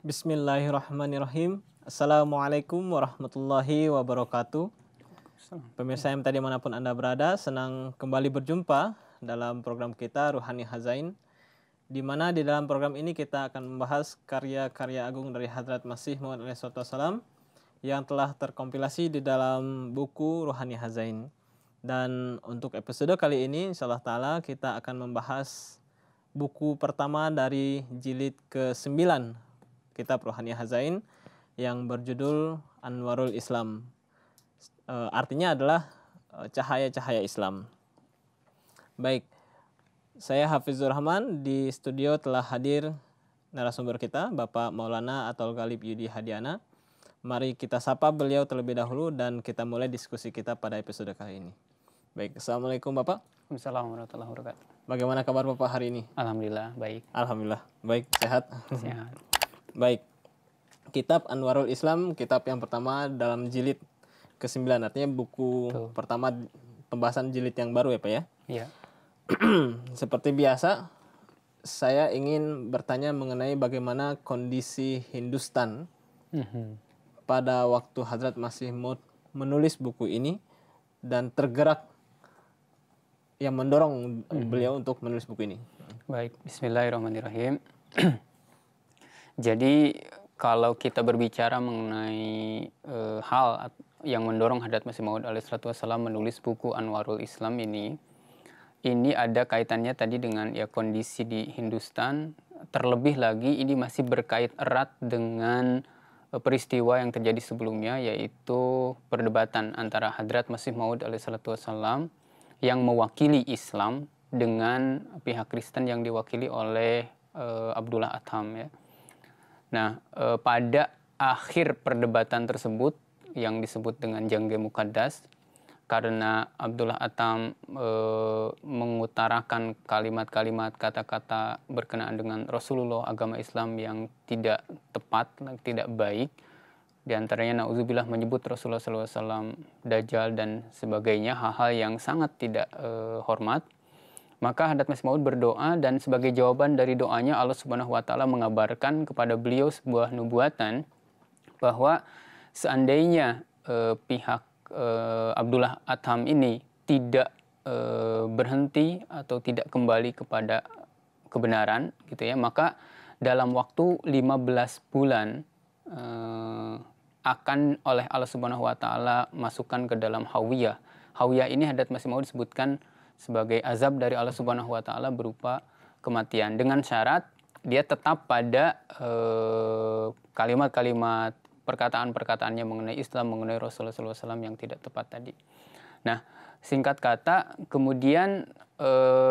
Bismillahirrahmanirrahim. Assalamualaikum warahmatullahi wabarakatuh. Pemirsa yang tadi manapun Anda berada, senang kembali berjumpa dalam program kita Ruhani Hazain, di mana di dalam program ini kita akan membahas karya-karya agung dari Hadrat Masih Maud alaihissalam yang telah terkompilasi di dalam buku Ruhani Hazain. Dan untuk episode kali ini, insyaallah ta'ala kita akan membahas buku pertama dari jilid ke-9 kitab Ruhani Hazain yang berjudul Anwarul Islam. Artinya adalah cahaya-cahaya Islam. Baik, saya Hafizur Rahman, di studio telah hadir narasumber kita, Bapak Maulana Athol Ghalib Yudi Hadiana. Mari kita sapa beliau terlebih dahulu dan kita mulai diskusi kita pada episode kali ini. Baik, Assalamualaikum Bapak. Waalaikumsalam warahmatullahi wabarakatuh. Bagaimana kabar Bapak hari ini? Alhamdulillah, baik. Alhamdulillah, baik, sehat. Sehat. Baik, kitab Anwarul Islam, kitab yang pertama dalam jilid ke-9, artinya buku pertama pembahasan jilid yang baru ya Pak ya? Iya. Seperti biasa, saya ingin bertanya mengenai bagaimana kondisi Hindustan pada waktu Hadrat Masih Maud menulis buku ini dan tergerak yang mendorong beliau untuk menulis buku ini. Baik, bismillahirrahmanirrahim. Jadi kalau kita berbicara mengenai hal yang mendorong Hadrat Masih Maud alaihissalam menulis buku Anwarul Islam ini ada kaitannya tadi dengan ya kondisi di Hindustan. Terlebih lagi ini masih berkait erat dengan peristiwa yang terjadi sebelumnya, yaitu perdebatan antara Hadrat Masih Maud alaihissalam yang mewakili Islam dengan pihak Kristen yang diwakili oleh Abdullah Atham ya. Nah, pada akhir perdebatan tersebut yang disebut dengan Jangge Muqaddas, karena Abdullah Atham mengutarakan kalimat-kalimat kata-kata berkenaan dengan Rasulullah, agama Islam yang tidak tepat, tidak baik. Di antaranya na'udzubillah menyebut Rasulullah SAW Dajjal dan sebagainya, hal-hal yang sangat tidak hormat. Maka Hadrat Masih Maud berdoa, dan sebagai jawaban dari doanya Allah Subhanahu wa taala mengabarkan kepada beliau sebuah nubuatan bahwa seandainya pihak Abdullah Atham ini tidak berhenti atau tidak kembali kepada kebenaran gitu ya, maka dalam waktu 15 bulan akan oleh Allah Subhanahu wa taala masukkan ke dalam hawiyah. Hawiyah ini Hadrat Masih Maud disebutkan sebagai azab dari Allah Subhanahu wa taala berupa kematian, dengan syarat dia tetap pada kalimat-kalimat perkataan-perkataannya mengenai Islam, mengenai Rasulullah SAW yang tidak tepat tadi. Nah, singkat kata, kemudian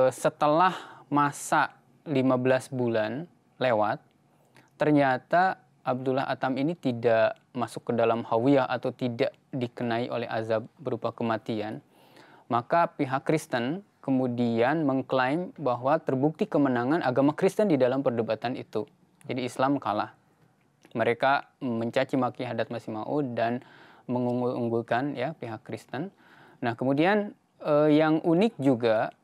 setelah masa 15 bulan lewat, ternyata Abdullah Atham ini tidak masuk ke dalam hawiyah atau tidak dikenai oleh azab berupa kematian. Maka pihak Kristen kemudian mengklaim bahwa terbukti kemenangan agama Kristen di dalam perdebatan itu. Jadi Islam kalah. Mereka mencaci maki Hadrat Masih Maud dan mengunggul-unggulkan ya pihak Kristen. Nah, kemudian yang unik juga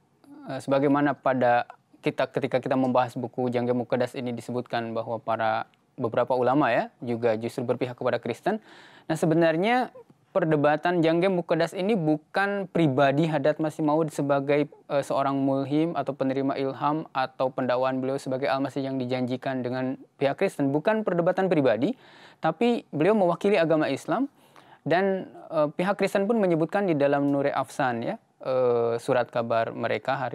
sebagaimana pada ketika kita membahas buku Jangge Muqaddas ini disebutkan bahwa beberapa ulama ya juga justru berpihak kepada Kristen. Nah, sebenarnya perdebatan Jangge Muqaddas ini bukan pribadi Hadrat Masih Maud sebagai seorang mulhim atau penerima ilham atau pendakwaan beliau sebagai Al-Masih yang dijanjikan dengan pihak Kristen. Bukan perdebatan pribadi, tapi beliau mewakili agama Islam, dan pihak Kristen pun menyebutkan di dalam Nure Afsan ya, surat kabar mereka,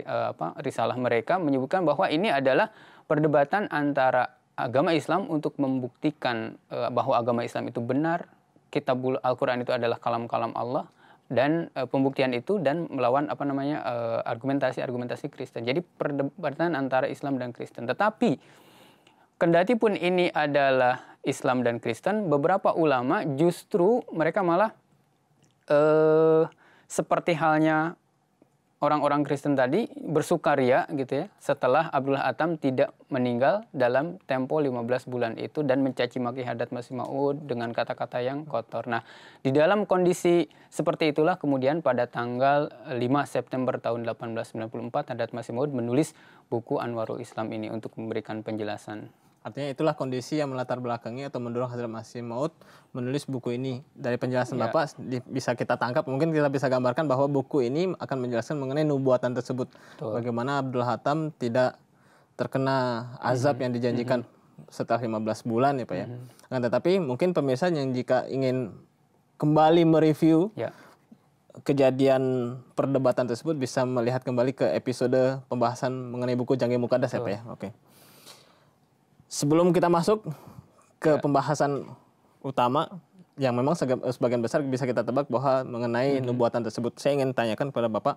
risalah mereka menyebutkan bahwa ini adalah perdebatan antara agama Islam untuk membuktikan bahwa agama Islam itu benar, Kitabul Al-Quran itu adalah kalam-kalam Allah, dan pembuktian itu dan melawan argumentasi-argumentasi Kristen. Jadi perdebatan antara Islam dan Kristen. Tetapi kendati pun ini adalah Islam dan Kristen, beberapa ulama justru mereka malah seperti halnya orang-orang Kristen tadi bersukaria gitu ya, setelah Abdullah Atham tidak meninggal dalam tempo 15 bulan itu dan mencaci maki Hadrat Masih Maud dengan kata-kata yang kotor. Nah, di dalam kondisi seperti itulah kemudian pada tanggal 5 September tahun 1894 Hadrat Masih Maud menulis buku Anwarul Islam ini untuk memberikan penjelasan. Artinya itulah kondisi yang melatar belakangi atau mendorong Hadrat Masih Maud menulis buku ini. Dari penjelasan Bapak bisa kita tangkap, mungkin kita bisa gambarkan bahwa buku ini akan menjelaskan mengenai nubuatan tersebut. Betul. Bagaimana Abdul Hatam tidak terkena azab yang dijanjikan setelah 15 bulan ya Pak ya. Tetapi mungkin pemirsa yang jika ingin kembali mereview kejadian perdebatan tersebut bisa melihat kembali ke episode pembahasan mengenai buku Jangge Muqaddas ya Pak ya. Oke. Sebelum kita masuk ke pembahasan utama yang memang sebagian besar bisa kita tebak bahwa mengenai nubuatan tersebut, saya ingin tanyakan kepada Bapak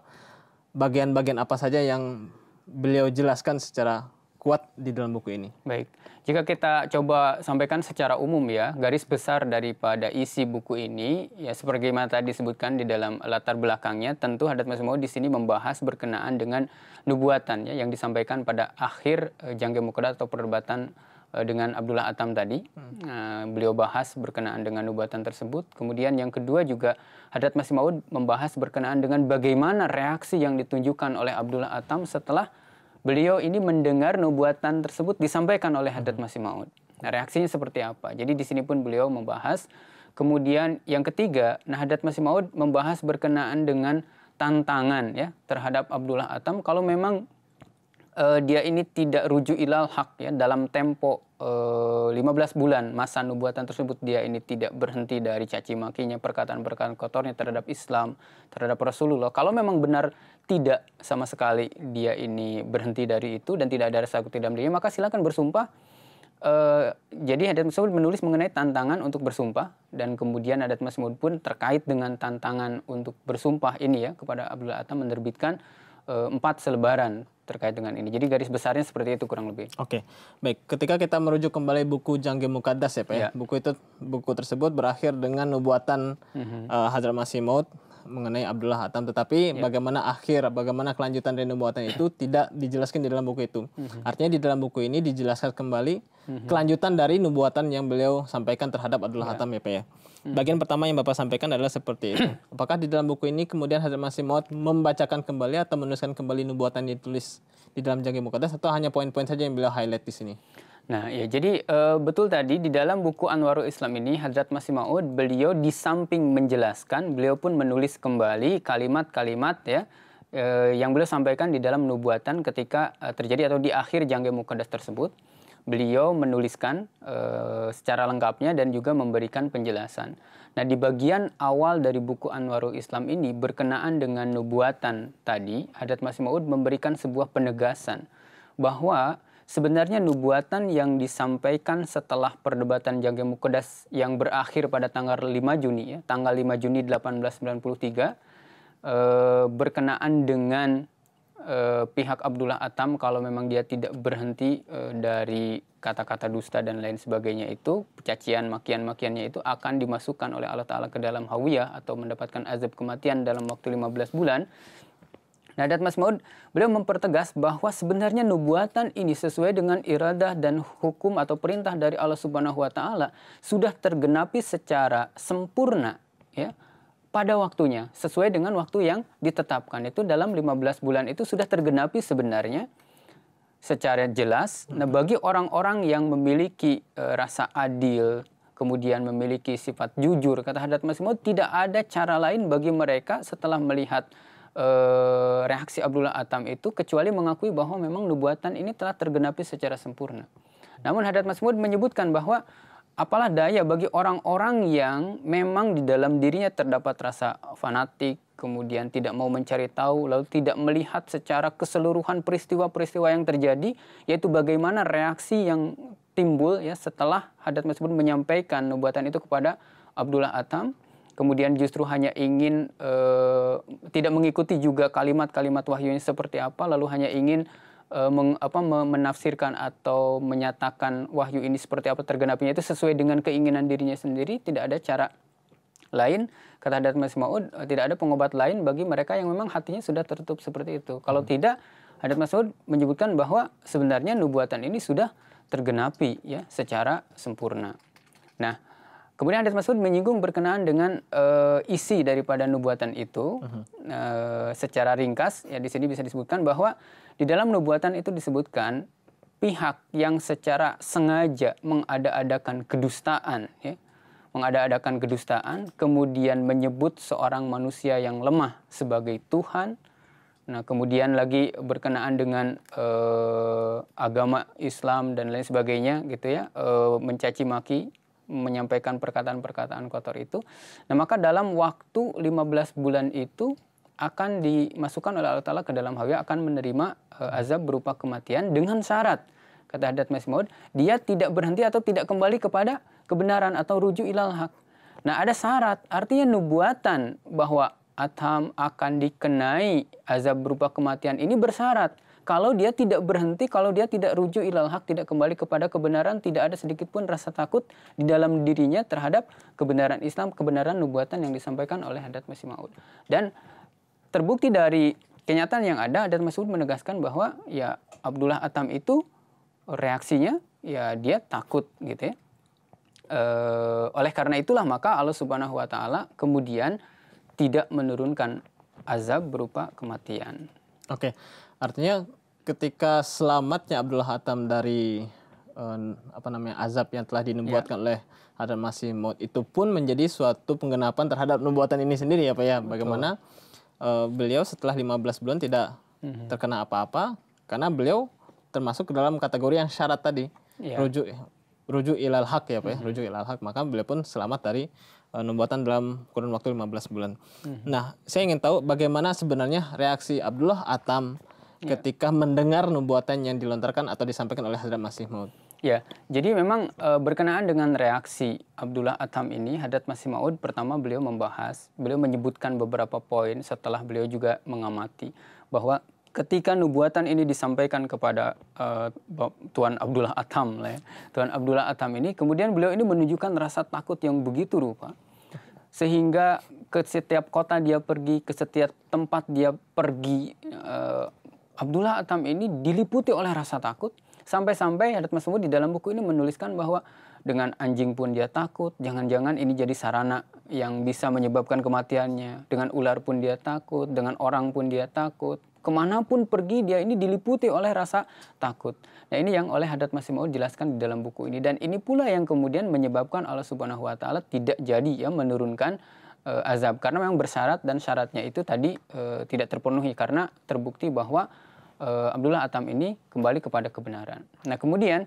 bagian-bagian apa saja yang beliau jelaskan secara kuat di dalam buku ini. Baik, jika kita coba sampaikan secara umum ya, garis besar daripada isi buku ini, ya sebagaimana tadi disebutkan di dalam latar belakangnya, tentu Hadrat Masih Maud di sini membahas berkenaan dengan nubuatan ya, yang disampaikan pada akhir Jangge Muqaddas atau perdebatan dengan Abdullah Atam tadi. Beliau bahas berkenaan dengan nubuatan tersebut. Kemudian yang kedua juga Hadrat Masih Maud membahas berkenaan dengan bagaimana reaksi yang ditunjukkan oleh Abdullah Atam setelah beliau ini mendengar nubuatan tersebut disampaikan oleh Hadrat Masih Maud. Nah, reaksinya seperti apa? Jadi di sini pun beliau membahas. Kemudian yang ketiga, Hadrat Masih Maud membahas berkenaan dengan tantangan ya terhadap Abdullah Atam kalau memang dia ini tidak rujuk ilal haq ya dalam tempo 15 bulan masa nubuatan tersebut, dia ini tidak berhenti dari caci makinya, perkataan-perkataan kotornya terhadap Islam, terhadap Rasulullah. Kalau memang benar tidak sama sekali dia ini berhenti dari itu dan tidak ada rasa takut dalam dirinya, maka silakan bersumpah. Jadi Hadrat Masih Maud menulis mengenai tantangan untuk bersumpah, dan kemudian Hadrat Masih Maud pun terkait dengan tantangan untuk bersumpah ini ya kepada Abdullah Atam menerbitkan 4 selebaran terkait dengan ini. Jadi garis besarnya seperti itu kurang lebih. Oke, baik. Ketika kita merujuk kembali buku Jangge Muqaddas ya Pak ya, buku tersebut berakhir dengan nubuatan Hadrat Masih Maud mengenai Abdullah Atam. Tetapi bagaimana kelanjutan dari nubuatan itu tidak dijelaskan di dalam buku itu. Artinya di dalam buku ini dijelaskan kembali kelanjutan dari nubuatan yang beliau sampaikan terhadap Abdullah Atam ya Pak ya. Bagian pertama yang Bapak sampaikan adalah seperti itu. Apakah di dalam buku ini kemudian Hadrat Masih Maud membacakan kembali atau menuliskan kembali nubuatan yang ditulis di dalam Jangge Muqaddas, atau hanya poin-poin saja yang beliau highlight di sini? Nah ya, jadi betul tadi di dalam buku Anwarul Islam ini Hadrat Masih Maud beliau di samping menjelaskan, beliau pun menulis kembali kalimat-kalimat ya yang beliau sampaikan di dalam nubuatan ketika terjadi atau di akhir Jangge Muqaddas tersebut. Beliau menuliskan secara lengkapnya dan juga memberikan penjelasan. Nah, di bagian awal dari buku Anwarul Islam ini berkenaan dengan nubuatan tadi, Hadrat Masih Maud memberikan sebuah penegasan bahwa sebenarnya nubuatan yang disampaikan setelah perdebatan Jangge Muqaddas yang berakhir pada tanggal 5 Juni ya, tanggal 5 Juni 1893 berkenaan dengan pihak Abdullah Atam kalau memang dia tidak berhenti dari kata-kata dusta dan lain sebagainya itu, cacian makian-makiannya itu akan dimasukkan oleh Allah Ta'ala ke dalam hawiyah atau mendapatkan azab kematian dalam waktu 15 bulan. Nah, Hadrat Masih Maud beliau mempertegas bahwa sebenarnya nubuatan ini sesuai dengan iradah dan hukum atau perintah dari Allah Subhanahu wa Ta'ala sudah tergenapi secara sempurna ya pada waktunya, sesuai dengan waktu yang ditetapkan. Itu dalam 15 bulan itu sudah tergenapi sebenarnya secara jelas. Nah, bagi orang-orang yang memiliki rasa adil, kemudian memiliki sifat jujur, kata Hadrat Masih Maud, tidak ada cara lain bagi mereka setelah melihat reaksi Abdullah Atam itu kecuali mengakui bahwa memang nubuatan ini telah tergenapi secara sempurna. Namun Hadrat Masih Maud menyebutkan bahwa apalah daya bagi orang-orang yang memang di dalam dirinya terdapat rasa fanatik, kemudian tidak mau mencari tahu, lalu tidak melihat secara keseluruhan peristiwa-peristiwa yang terjadi, yaitu bagaimana reaksi yang timbul ya setelah Hadrat Masih Maud menyampaikan nubuatan itu kepada Abdullah Atam, kemudian justru hanya ingin tidak mengikuti juga kalimat-kalimat wahyunya seperti apa, lalu hanya ingin menafsirkan atau menyatakan wahyu ini seperti apa tergenapinya itu sesuai dengan keinginan dirinya sendiri. Tidak ada cara lain, kata Hadrat Masih Maud, tidak ada pengobat lain bagi mereka yang memang hatinya sudah tertutup seperti itu. Kalau tidak, Hadrat Masih Maud menyebutkan bahwa sebenarnya nubuatan ini sudah tergenapi ya secara sempurna. Nah, kemudian Hadrat Masih Maud menyinggung berkenaan dengan isi daripada nubuatan itu. Secara ringkas ya di sini bisa disebutkan bahwa di dalam nubuatan itu disebutkan pihak yang secara sengaja mengada-adakan kedustaan, ya, mengada-adakan kedustaan, kemudian menyebut seorang manusia yang lemah sebagai Tuhan. Nah, kemudian lagi berkenaan dengan agama Islam dan lain sebagainya, gitu ya, mencaci maki, menyampaikan perkataan-perkataan kotor itu. Nah, maka dalam waktu 15 bulan itu akan dimasukkan oleh Allah Ta'ala ke dalam hawa, akan menerima azab berupa kematian dengan syarat, kata Hadrat Masih Maud, dia tidak berhenti atau tidak kembali kepada kebenaran atau rujuk ilal haq. Nah, ada syarat, artinya nubuatan bahwa Adham akan dikenai azab berupa kematian ini bersyarat. Kalau dia tidak berhenti, kalau dia tidak rujuk ilal haq, tidak kembali kepada kebenaran, tidak ada sedikit pun rasa takut di dalam dirinya terhadap kebenaran Islam, kebenaran nubuatan yang disampaikan oleh Hadrat Masih Maud. Dan terbukti dari kenyataan yang ada, Hadrat Masih Maud menegaskan bahwa ya Abdullah Adham itu reaksinya ya dia takut, gitu ya. Oleh karena itulah maka Allah Subhanahu wa taala kemudian tidak menurunkan azab berupa kematian. Oke. Artinya ketika selamatnya Abdullah Adham dari azab yang telah dinubuatkan oleh Hadrat Masih Maud itu pun menjadi suatu penggenapan terhadap nubuatan ini sendiri ya Pak ya. Bagaimana beliau setelah 15 bulan tidak terkena apa-apa karena beliau termasuk ke dalam kategori yang syarat tadi, rujuk ilal haq ya Pak ya, rujuk ilal haq, maka beliau pun selamat dari nubuatan dalam kurun waktu 15 bulan. Nah, saya ingin tahu bagaimana sebenarnya reaksi Abdullah Adham ketika mendengar nubuatan yang dilontarkan atau disampaikan oleh Hadrat Masih Maud. Ya, jadi memang berkenaan dengan reaksi Abdullah Adham ini, Hadrat Masih Maud pertama beliau menyebutkan beberapa poin setelah beliau juga mengamati bahwa ketika nubuatan ini disampaikan kepada Tuan Abdullah Adham, Tuan Abdullah Adham ini, kemudian beliau ini menunjukkan rasa takut yang begitu rupa, sehingga ke setiap kota dia pergi, ke setiap tempat dia pergi, Abdullah Adham ini diliputi oleh rasa takut. Sampai-sampai Hadrat Masih Maud di dalam buku ini menuliskan bahwa dengan anjing pun dia takut, jangan-jangan ini jadi sarana yang bisa menyebabkan kematiannya. Dengan ular pun dia takut, dengan orang pun dia takut. Kemanapun pergi dia ini diliputi oleh rasa takut. Nah, ini yang oleh Hadrat Masih Maud jelaskan di dalam buku ini. Dan ini pula yang kemudian menyebabkan Allah Subhanahu wa taala tidak jadi menurunkan azab. Karena memang bersyarat dan syaratnya itu tadi tidak terpenuhi karena terbukti bahwa Abdullah Adham ini kembali kepada kebenaran. Nah, kemudian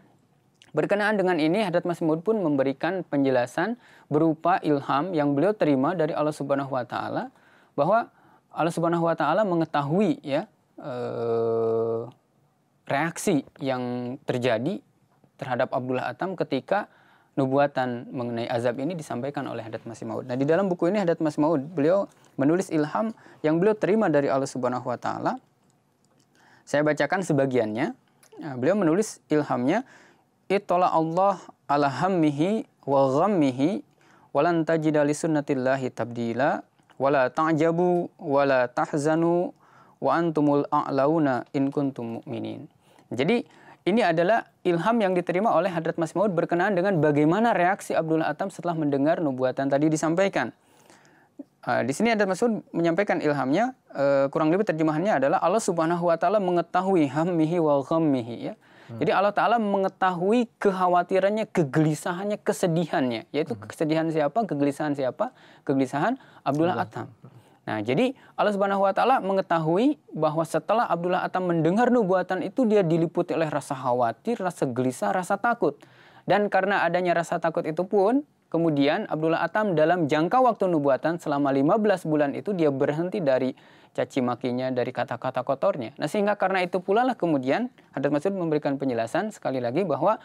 berkenaan dengan ini Hadrat Masih Maud pun memberikan penjelasan berupa ilham yang beliau terima dari Allah Subhanahu wa taala bahwa Allah Subhanahu wa taala mengetahui ya reaksi yang terjadi terhadap Abdullah Adham ketika nubuatan mengenai azab ini disampaikan oleh Hadrat Masih Maud. Nah, di dalam buku ini Hadrat Masih Maud beliau menulis ilham yang beliau terima dari Allah Subhanahu wa taala. Saya bacakan sebagiannya. Nah, beliau menulis ilhamnya, "Ittala Allah ala hammihi wa ghammihi walan tajida li sunnatillahi tabdila wala ta'jabu wala tahzanu wa antumul a'launa in kuntum mu'minin." Jadi ini adalah ilham yang diterima oleh Hadrat Masih Maud berkenaan dengan bagaimana reaksi Abdullah Adham setelah mendengar nubuatan tadi disampaikan. Di sini Hadrat Masih Maud menyampaikan ilhamnya, kurang lebih terjemahannya adalah Allah Subhanahu wa taala mengetahui hammihi wa ghammihi ya. Jadi Allah taala mengetahui kekhawatirannya, kegelisahannya, kesedihannya, yaitu kesedihan siapa, kegelisahan siapa? Kegelisahan Abdullah Adham. Nah, jadi Allah Subhanahu wa taala mengetahui bahwa setelah Abdullah Adham mendengar nubuatan itu dia diliputi oleh rasa khawatir, rasa gelisah, rasa takut. Dan karena adanya rasa takut itu pun kemudian Abdullah Adham dalam jangka waktu nubuatan selama 15 bulan itu dia berhenti dari caci makinya, dari kata-kata kotornya. Nah, sehingga karena itu pula lah kemudian Hadrat Masih Maud memberikan penjelasan sekali lagi bahwa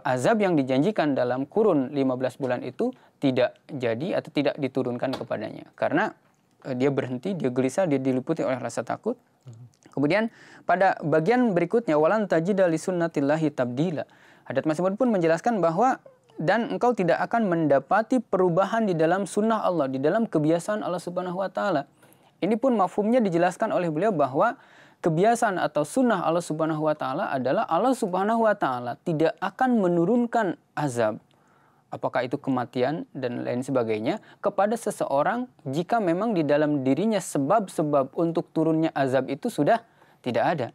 azab yang dijanjikan dalam kurun 15 bulan itu tidak jadi atau tidak diturunkan kepadanya. Karena dia berhenti, dia gelisah, dia diliputi oleh rasa takut. Kemudian pada bagian berikutnya walan tajida li sunnatillahi tabdila. Hadrat Masih Maud pun menjelaskan bahwa dan engkau tidak akan mendapati perubahan di dalam sunnah Allah, di dalam kebiasaan Allah Subhanahu wa taala. Ini pun mafhumnya dijelaskan oleh beliau bahwa kebiasaan atau sunnah Allah Subhanahu wa taala adalah Allah Subhanahu wa taala tidak akan menurunkan azab, apakah itu kematian dan lain sebagainya, kepada seseorang jika memang di dalam dirinya sebab-sebab untuk turunnya azab itu sudah tidak ada.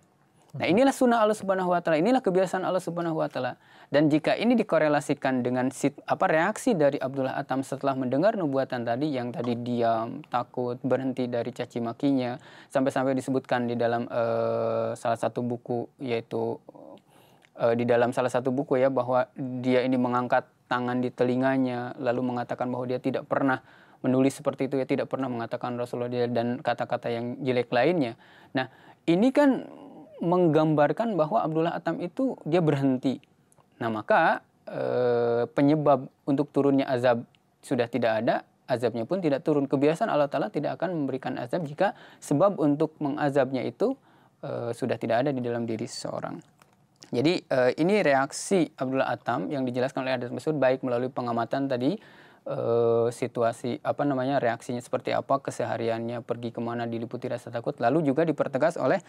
Nah, inilah sunnah Allah Subhanahu wa taala, inilah kebiasaan Allah Subhanahu wa taala. Dan jika ini dikorelasikan dengan reaksi dari Abdullah Atham setelah mendengar nubuatan tadi, yang tadi diam, takut, berhenti dari caci makinya, sampai-sampai disebutkan di dalam salah satu buku, yaitu di dalam salah satu buku ya, bahwa dia ini mengangkat tangan di telinganya lalu mengatakan bahwa dia tidak pernah menulis seperti itu, ya tidak pernah mengatakan Rasulullah dia, dan kata-kata yang jelek lainnya. Nah, ini kan menggambarkan bahwa Abdullah Atham itu dia berhenti. Nah, maka penyebab untuk turunnya azab sudah tidak ada, azabnya pun tidak turun. Kebiasaan Allah Ta'ala tidak akan memberikan azab jika sebab untuk mengazabnya itu sudah tidak ada di dalam diri seseorang. Jadi ini reaksi Abdullah Atham yang dijelaskan oleh Hadrat Mas'ud, baik melalui pengamatan tadi situasi reaksinya seperti apa, kesehariannya, pergi kemana diliputi rasa takut, lalu juga dipertegas oleh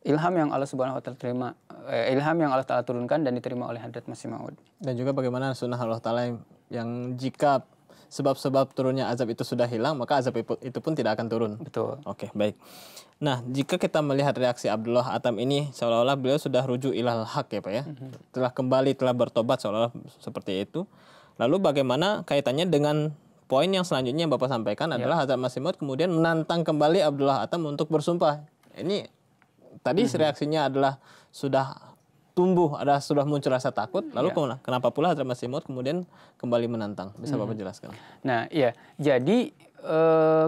ilham yang Allah Subhanahu wa taala ilham yang Allah Ta'ala turunkan dan diterima oleh Hadrat Masih Maud. Dan juga bagaimana sunnah Allah Ta'ala yang jika sebab-sebab turunnya azab itu sudah hilang, maka azab itu pun tidak akan turun. Betul. Oke, baik. Nah, jika kita melihat reaksi Abdullah Atham ini, seolah-olah beliau sudah rujuk ilal haq ya Pak ya. Telah kembali, telah bertobat, seolah-olah seperti itu. Lalu bagaimana kaitannya dengan poin yang selanjutnya yang Bapak sampaikan adalah Hadrat Masih Maud kemudian menantang kembali Abdullah Atham untuk bersumpah. Ini tadi reaksinya adalah sudah tumbuh, sudah muncul rasa takut. Lalu kenapa pula Hadrat Masih Maud kemudian kembali menantang? Bisa Bapak jelaskan? Nah, iya. Jadi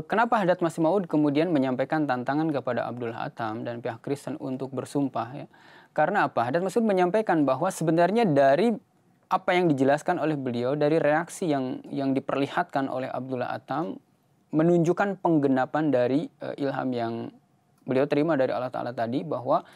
kenapa Hadrat Masih Maud kemudian menyampaikan tantangan kepada Abdullah Atham dan pihak Kristen untuk bersumpah ya? Karena apa? Hadrat Masih Maud menyampaikan bahwa sebenarnya dari apa yang dijelaskan oleh beliau, dari reaksi yang diperlihatkan oleh Abdullah Atham menunjukkan penggenapan dari ilham yang beliau terima dari Allah Ta'ala tadi, bahwa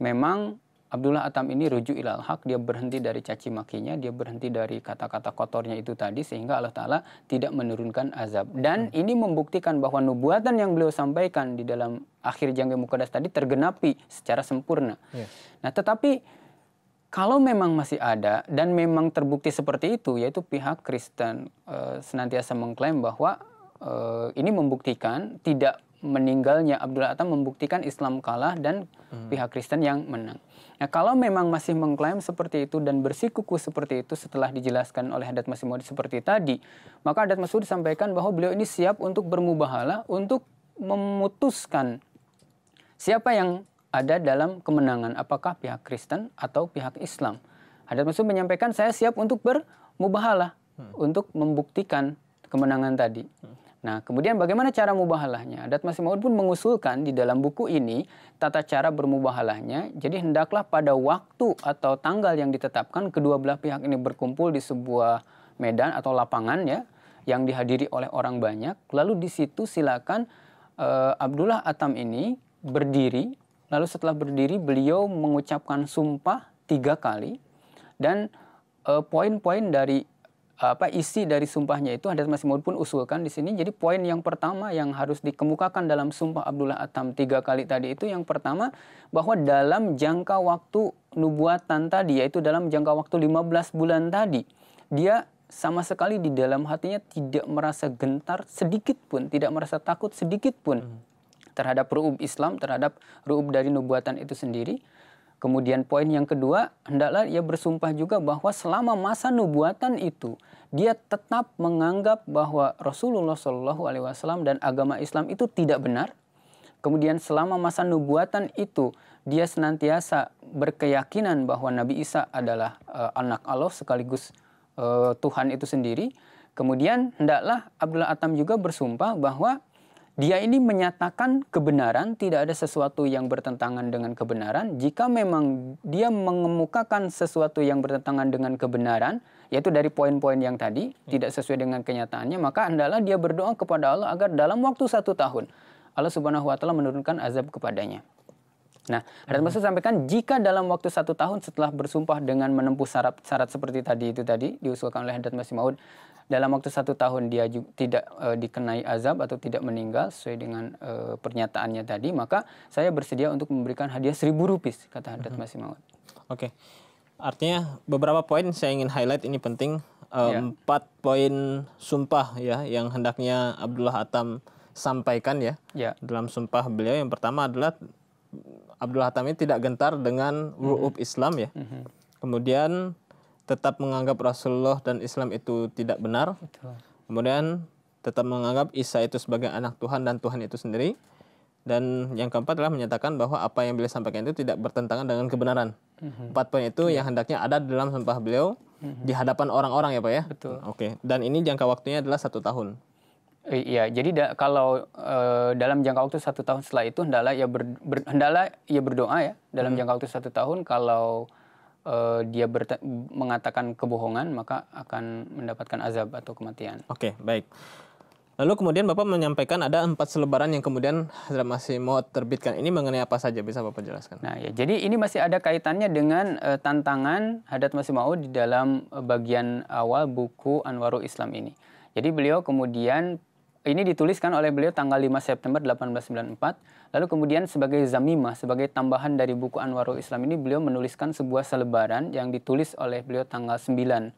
memang Abdullah Atham ini rujuk ilal haq, dia berhenti dari caci makinya, dia berhenti dari kata-kata kotornya itu tadi, sehingga Allah Ta'ala tidak menurunkan azab. Dan ini membuktikan bahwa nubuatan yang beliau sampaikan di dalam akhir Jami Muqaddas tadi tergenapi secara sempurna. Nah, tetapi kalau memang masih ada dan memang terbukti seperti itu, yaitu pihak Kristen senantiasa mengklaim bahwa ini membuktikan tidak meninggalnya Abdullah Atham, membuktikan Islam kalah dan pihak Kristen yang menang. Nah, kalau memang masih mengklaim seperti itu dan bersikukuh seperti itu setelah dijelaskan oleh Hadrat Masih Maud seperti tadi, maka Hadrat Masih Maud disampaikan bahwa beliau ini siap untuk bermubahalah, untuk memutuskan siapa yang ada dalam kemenangan, apakah pihak Kristen atau pihak Islam. Hadrat Masih Maud menyampaikan, saya siap untuk bermubahalah, untuk membuktikan kemenangan tadi. Nah, kemudian bagaimana cara mubahalahnya? Hadrat Masih Maud pun mengusulkan di dalam buku ini tata cara bermubahalahnya. Jadi hendaklah pada waktu atau tanggal yang ditetapkan, kedua belah pihak ini berkumpul di sebuah medan atau lapangan ya, yang dihadiri oleh orang banyak. Lalu di situ silakan Abdullah Atham ini berdiri. Lalu setelah berdiri beliau mengucapkan sumpah 3 kali, dan poin-poin dari isi dari sumpahnya itu Hadrat Masih Maud pun usulkan di sini. Jadi poin yang pertama yang harus dikemukakan dalam sumpah Abdullah Atham 3 kali tadi itu, yang pertama bahwa dalam jangka waktu nubuatan tadi, yaitu dalam jangka waktu 15 bulan tadi, dia sama sekali di dalam hatinya tidak merasa gentar sedikit pun, tidak merasa takut sedikit pun terhadap ru'ub Islam, terhadap ru'ub dari nubuatan itu sendiri. Kemudian poin yang kedua, hendaklah ia bersumpah juga bahwa selama masa nubuatan itu, dia tetap menganggap bahwa Rasulullah SAW dan agama Islam itu tidak benar. Kemudian selama masa nubuatan itu, dia senantiasa berkeyakinan bahwa Nabi Isa adalah anak Allah sekaligus Tuhan itu sendiri. Kemudian hendaklah Abdullah Atham juga bersumpah bahwa dia ini menyatakan kebenaran, tidak ada sesuatu yang bertentangan dengan kebenaran. Jika memang dia mengemukakan sesuatu yang bertentangan dengan kebenaran, yaitu dari poin-poin yang tadi, tidak sesuai dengan kenyataannya, maka hendaklah dia berdoa kepada Allah agar dalam waktu 1 tahun, Allah Subhanahu wa taala menurunkan azab kepadanya. Nah, Hadrat Masih sampaikan, jika dalam waktu 1 tahun setelah bersumpah dengan menempuh syarat seperti tadi diusulkan oleh Hadrat Masih Maud, dalam waktu 1 tahun dia juga tidak dikenai azab atau tidak meninggal sesuai dengan pernyataannya tadi, maka saya bersedia untuk memberikan hadiah 1000 rupiah, kata Hadrat Masih Maud. Oke. Artinya beberapa poin saya ingin highlight, ini penting. 4 poin sumpah ya yang hendaknya Abdullah Atham sampaikan ya. Dalam sumpah beliau. Yang pertama adalah Abdullah Atam ini tidak gentar dengan rule Islam ya. Kemudian tetap menganggap Rasulullah dan Islam itu tidak benar. Betul. Kemudian tetap menganggap Isa itu sebagai anak Tuhan dan Tuhan itu sendiri. Dan yang keempat adalah menyatakan bahwa apa yang beliau sampaikan itu tidak bertentangan dengan kebenaran. 4 poin itu yang hendaknya ada dalam sumpah beliau di hadapan orang-orang ya Pak ya. Betul. Oke. Dan ini jangka waktunya adalah 1 tahun. Iya, jadi kalau dalam jangka waktu 1 tahun setelah itu hendaklah ia berdoa ya dalam jangka waktu 1 tahun. Kalau dia mengatakan kebohongan maka akan mendapatkan azab atau kematian. Oke, baik. Lalu kemudian Bapak menyampaikan ada 4 selebaran yang kemudian Hadrat Masih Maud terbitkan. Ini mengenai apa saja, bisa Bapak jelaskan? Nah ya, jadi ini masih ada kaitannya dengan tantangan Hadrat Masih Maud di dalam bagian awal buku Anwarul Islam ini. Jadi beliau kemudian, ini dituliskan oleh beliau tanggal 5 September 1894. Lalu kemudian sebagai zamimah, sebagai tambahan dari buku Anwarul Islam ini, beliau menuliskan sebuah selebaran yang ditulis oleh beliau tanggal 9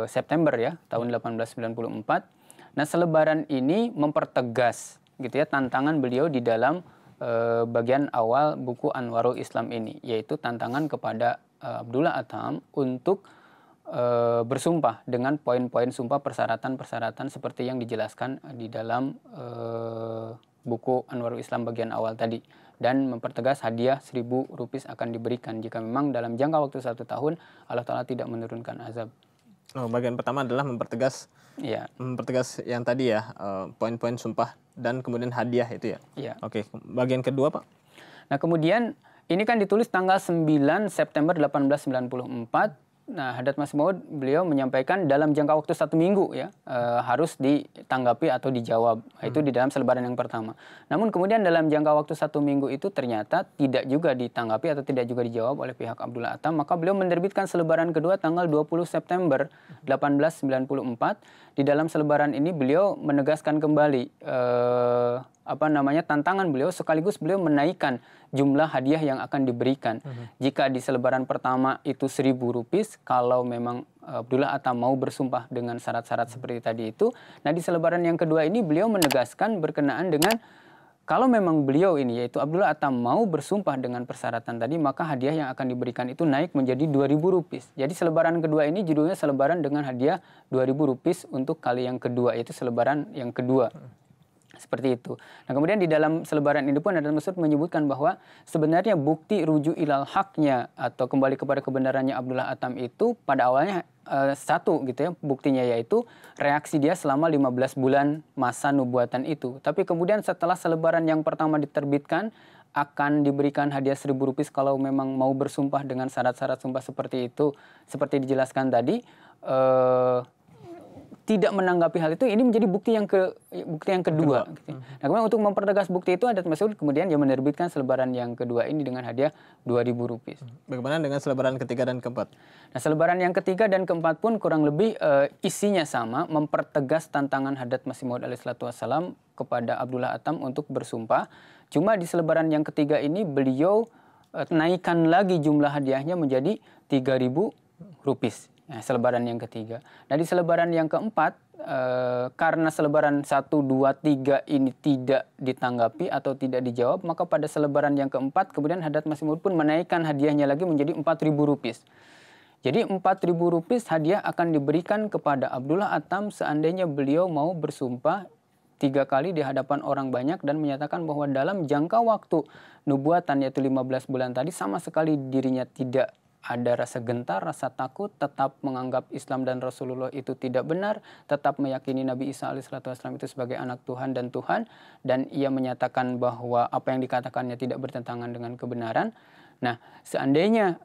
September ya, tahun 1894. Nah, selebaran ini mempertegas gitu ya tantangan beliau di dalam bagian awal buku Anwarul Islam ini, yaitu tantangan kepada Abdullah Atam untuk bersumpah dengan poin-poin sumpah persyaratan-persyaratan seperti yang dijelaskan di dalam buku Anwarul Islam bagian awal tadi, dan mempertegas hadiah 1.000 rupiah akan diberikan jika memang dalam jangka waktu 1 tahun Allah Ta'ala tidak menurunkan azab. Bagian pertama adalah mempertegas yang tadi ya, poin-poin sumpah dan kemudian hadiah itu ya. Iya. Oke, bagian kedua Pak. Nah kemudian ini kan ditulis tanggal 9 September 1894. Nah, Hadrat Masih Maud beliau menyampaikan dalam jangka waktu 1 minggu ya harus ditanggapi atau dijawab. Itu di dalam selebaran yang pertama. Namun kemudian dalam jangka waktu 1 minggu itu ternyata tidak juga ditanggapi atau tidak juga dijawab oleh pihak Abdullah Atam. Maka beliau menerbitkan selebaran kedua tanggal 20 September 1894. Di dalam selebaran ini beliau menegaskan kembali tantangan beliau, sekaligus beliau menaikkan jumlah hadiah yang akan diberikan. Jika di selebaran pertama itu 1.000 rupiah, kalau memang Abdullah Atam mau bersumpah dengan syarat-syarat seperti tadi itu. Nah, di selebaran yang kedua ini beliau menegaskan berkenaan dengan kalau memang beliau ini, yaitu Abdullah Atam, mau bersumpah dengan persyaratan tadi, maka hadiah yang akan diberikan itu naik menjadi 2.000 rupiah. Jadi selebaran kedua ini judulnya selebaran dengan hadiah 2.000 rupiah untuk kali yang kedua, yaitu selebaran yang kedua. Seperti itu. Nah, kemudian di dalam selebaran ini pun Hadrat Masih Maud menyebutkan bahwa sebenarnya bukti rujuk ilal haknya atau kembali kepada kebenarannya Abdullah Atam itu pada awalnya satu gitu ya, buktinya yaitu reaksi dia selama 15 bulan masa nubuatan itu. Tapi kemudian setelah selebaran yang pertama diterbitkan, akan diberikan hadiah 1.000 rupiah kalau memang mau bersumpah dengan syarat-syarat sumpah seperti itu, seperti dijelaskan tadi. Tidak menanggapi hal itu, ini menjadi bukti yang kedua. Gitu. Nah, kemudian untuk mempertegas bukti itu, Hadrat Masih Maud kemudian dia menerbitkan selebaran yang kedua ini dengan hadiah 2.000 rupiah. Bagaimana dengan selebaran ketiga dan keempat? Nah, selebaran yang ketiga dan keempat pun kurang lebih isinya sama, mempertegas tantangan Hadrat Masih Maud alaihissalatu wassalam kepada Abdullah Atam untuk bersumpah. Cuma di selebaran yang ketiga ini beliau naikkan lagi jumlah hadiahnya menjadi 3.000 rupiah. Nah, selebaran yang ketiga. Nah, di selebaran yang keempat, karena selebaran 1, 2, 3 ini tidak ditanggapi atau tidak dijawab, maka pada selebaran yang keempat, kemudian Hadrat Masih Maud pun menaikkan hadiahnya lagi menjadi 4.000 rupiah. Jadi 4.000 rupiah hadiah akan diberikan kepada Abdullah Atam seandainya beliau mau bersumpah 3 kali di hadapan orang banyak dan menyatakan bahwa dalam jangka waktu nubuatan yaitu 15 bulan tadi sama sekali dirinya tidak ada rasa gentar, rasa takut, tetap menganggap Islam dan Rasulullah itu tidak benar, tetap meyakini Nabi Isa alaihissalam itu sebagai anak Tuhan dan Tuhan, dan ia menyatakan bahwa apa yang dikatakannya tidak bertentangan dengan kebenaran. Nah, seandainya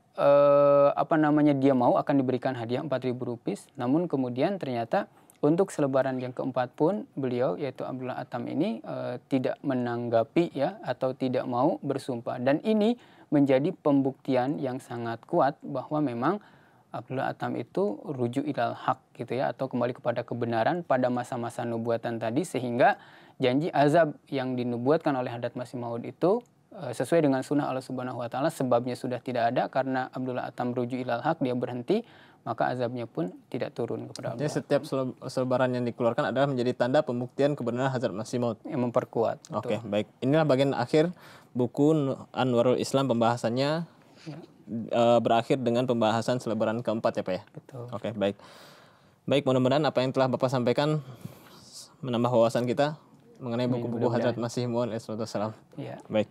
dia mau, akan diberikan hadiah 4.000 rupiah, namun kemudian ternyata untuk selebaran yang keempat pun beliau, yaitu Abdullah Atam ini tidak menanggapi ya, atau tidak mau bersumpah, dan ini menjadi pembuktian yang sangat kuat bahwa memang Abdullah Atam itu rujuk ilal haq gitu ya, atau kembali kepada kebenaran pada masa-masa nubuatan tadi, sehingga janji azab yang dinubuatkan oleh Hadrat Masih Maud itu sesuai dengan sunnah Allah Subhanahu wa taala, sebabnya sudah tidak ada karena Abdullah Atam rujuk ilal haq, dia berhenti, maka azabnya pun tidak turun kepada Jadi Abu setiap selebaran yang dikeluarkan adalah menjadi tanda pembuktian kebenaran Hazrat Masih Maud. yang memperkuat. Oke, baik. Inilah bagian akhir buku Anwarul Islam, pembahasannya berakhir dengan pembahasan selebaran keempat ya Pak ya. Betul. Oke, baik. Baik, mudah-mudahan apa yang telah Bapak sampaikan menambah wawasan kita mengenai buku-buku Hazrat Masih Maud alaihissalam. Iya. Baik.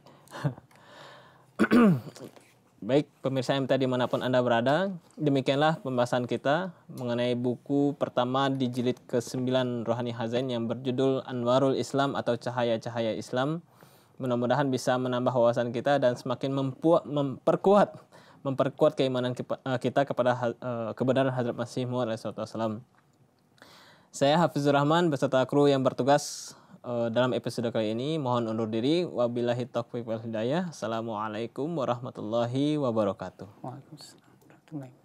Baik, pemirsa MTA dimanapun Anda berada, demikianlah pembahasan kita mengenai buku pertama di jilid ke-9 Rohani Hazain yang berjudul Anwarul Islam atau Cahaya-Cahaya Islam. Mudah-mudahan bisa menambah wawasan kita dan semakin memperkuat keimanan kita kepada kebenaran Hazrat Masih Maud alaihissalam. Saya Hafizur Rahman beserta kru yang bertugas dalam episode kali ini mohon undur diri. Wabillahi taufiq wal hidayah. Assalamualaikum warahmatullahi wabarakatuh. Waalaikumsalam warahmatullahi wabarakatuh.